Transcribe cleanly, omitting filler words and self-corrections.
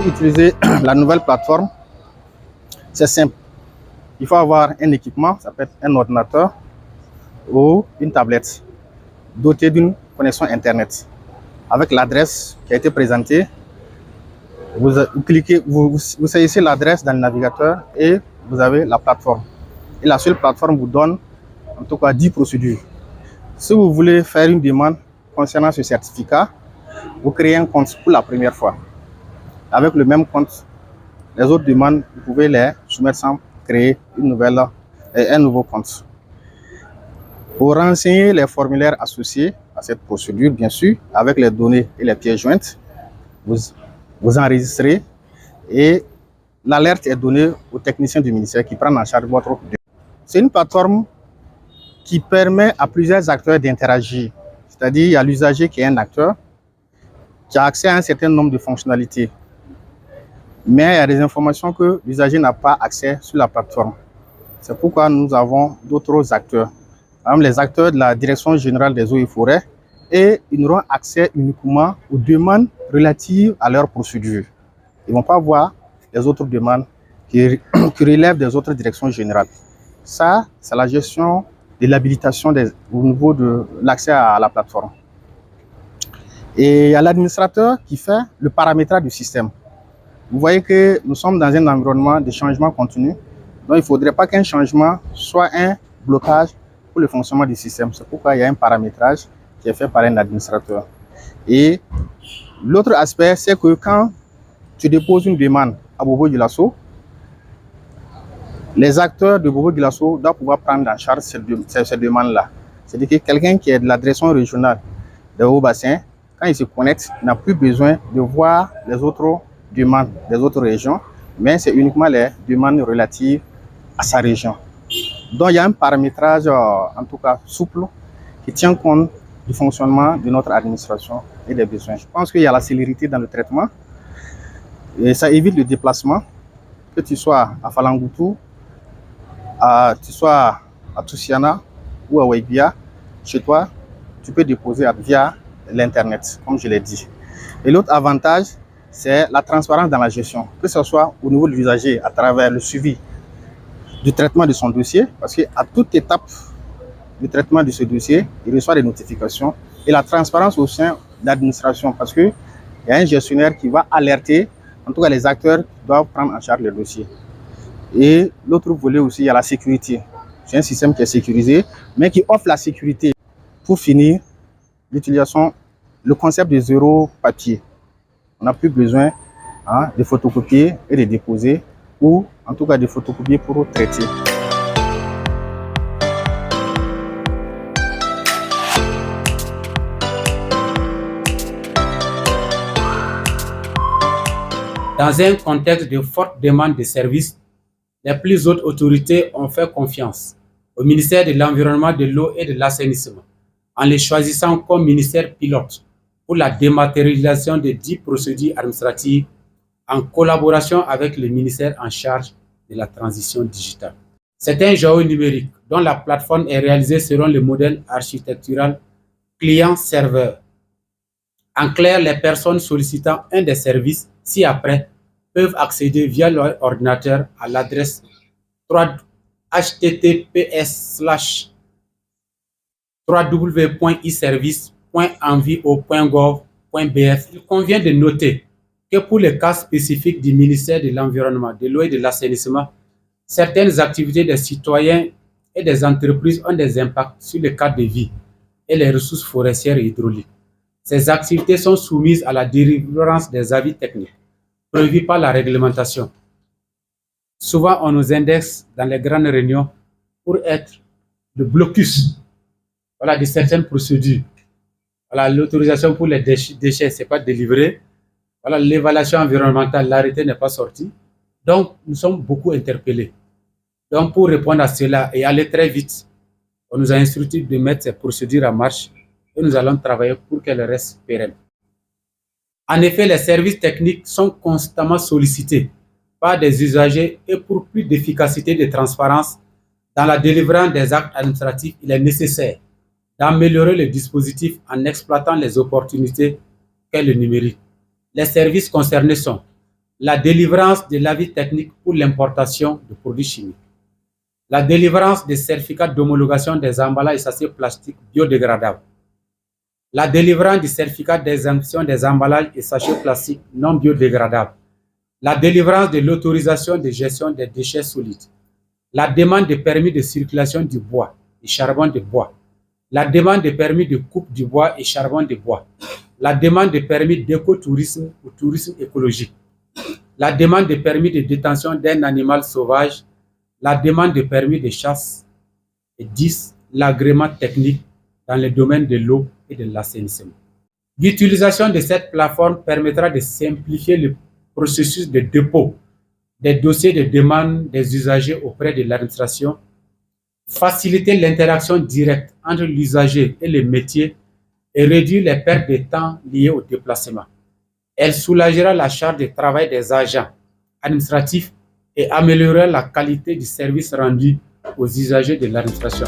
Pour utiliser la nouvelle plateforme, c'est simple. Il faut avoir un équipement, ça peut être un ordinateur ou une tablette dotée d'une connexion Internet. Avec l'adresse qui a été présentée, vous cliquez, vous saisissez l'adresse dans le navigateur et vous avez la plateforme. Et la seule plateforme vous donne en tout cas 10 procédures. Si vous voulez faire une demande concernant ce certificat, vous créez un compte pour la première fois. Avec le même compte, les autres demandes, vous pouvez les soumettre sans créer un nouveau compte. Pour renseigner les formulaires associés à cette procédure, bien sûr, avec les données et les pièces jointes, vous enregistrez et l'alerte est donnée au technicien du ministère qui prend en charge votre demande. C'est une plateforme qui permet à plusieurs acteurs d'interagir. C'est-à-dire, il y a l'usager qui est un acteur, qui a accès à un certain nombre de fonctionnalités. Mais il y a des informations que l'usager n'a pas accès sur la plateforme. C'est pourquoi nous avons d'autres acteurs. Par exemple, les acteurs de la Direction générale des eaux et forêts, et ils n'auront accès uniquement aux demandes relatives à leur procédure. Ils ne vont pas voir les autres demandes qui relèvent des autres directions générales. Ça, c'est la gestion de l'habilitation au niveau de l'accès à la plateforme. Et il y a l'administrateur qui fait le paramétrage du système. Vous voyez que nous sommes dans un environnement de changement continu. Donc, il ne faudrait pas qu'un changement soit un blocage pour le fonctionnement du système. C'est pourquoi il y a un paramétrage qui est fait par un administrateur. Et l'autre aspect, c'est que quand tu déposes une demande à Bobo-Dioulasso, les acteurs de Bobo-Dioulasso doivent pouvoir prendre en charge cette demande-là. C'est-à-dire que quelqu'un qui est de la direction régionale de Haut-Bassin, quand il se connecte, il n'a plus besoin de voir les autres demandes des autres régions, mais c'est uniquement les demandes relatives à sa région. Donc, il y a un paramétrage, en tout cas souple, qui tient compte du fonctionnement de notre administration et des besoins. Je pense qu'il y a la célérité dans le traitement et ça évite le déplacement, que tu sois à Falangoutou, tu sois à Tusiana ou à Waibia, chez toi, tu peux déposer via l'Internet, comme je l'ai dit. Et l'autre avantage, c'est la transparence dans la gestion, que ce soit au niveau de l'usager à travers le suivi du traitement de son dossier, parce qu'à toute étape du traitement de ce dossier, il reçoit des notifications, et la transparence au sein de l'administration, parce qu'il y a un gestionnaire qui va alerter, en tout cas les acteurs qui doivent prendre en charge le dossier. Et l'autre volet aussi, il y a la sécurité. C'est un système qui est sécurisé, mais qui offre la sécurité. Pour finir, l'utilisation, le concept de zéro papier. On n'a plus besoin de photocopier et de déposer, ou en tout cas de photocopier pour traiter. Dans un contexte de forte demande de services, les plus hautes autorités ont fait confiance au ministère de l'Environnement, de l'Eau et de l'Assainissement en les choisissant comme ministère pilote pour la dématérialisation de 10 procédures administratives en collaboration avec le ministère en charge de la transition digitale. C'est un géo numérique dont la plateforme est réalisée selon le modèle architectural client-serveur. En clair, les personnes sollicitant un des services ci-après peuvent accéder via leur ordinateur à l'adresse https://www.iservice.envio.gov.bf. Il convient de noter que pour les cas spécifiques du ministère de l'Environnement, de l'Eau et de l'Assainissement, certaines activités des citoyens et des entreprises ont des impacts sur le cadre de vie et les ressources forestières et hydrauliques. Ces activités sont soumises à la délivrance des avis techniques prévus par la réglementation. Souvent, on nous indexe dans les grandes réunions pour être le blocus de certaines procédures. L'autorisation pour les déchets, ce n'est pas délivré. L'évaluation environnementale, l'arrêté n'est pas sorti. Donc, nous sommes beaucoup interpellés. Donc, pour répondre à cela et aller très vite, on nous a instruit de mettre ces procédures en marche et nous allons travailler pour qu'elles restent pérennes. En effet, les services techniques sont constamment sollicités par des usagers et pour plus d'efficacité et de transparence dans la délivrance des actes administratifs, il est nécessaire d'améliorer le dispositif en exploitant les opportunités qu'est le numérique. Les services concernés sont la délivrance de l'avis technique pour l'importation de produits chimiques, la délivrance des certificats d'homologation des emballages et sachets plastiques biodégradables, la délivrance du certificat d'exemption des emballages et sachets plastiques non biodégradables, la délivrance de l'autorisation de gestion des déchets solides, la demande de permis de circulation du bois et charbon de bois, la demande de permis de coupe du bois et charbon de bois, la demande de permis d'écotourisme ou tourisme écologique, la demande de permis de détention d'un animal sauvage, la demande de permis de chasse, et 10. L'agrément technique dans le domaine de l'eau et de l'assainissement. L'utilisation de cette plateforme permettra de simplifier le processus de dépôt des dossiers de demande des usagers auprès de l'administration, faciliter l'interaction directe entre l'usager et le métier et réduire les pertes de temps liées au déplacement. Elle soulagera la charge de travail des agents administratifs et améliorera la qualité du service rendu aux usagers de l'administration.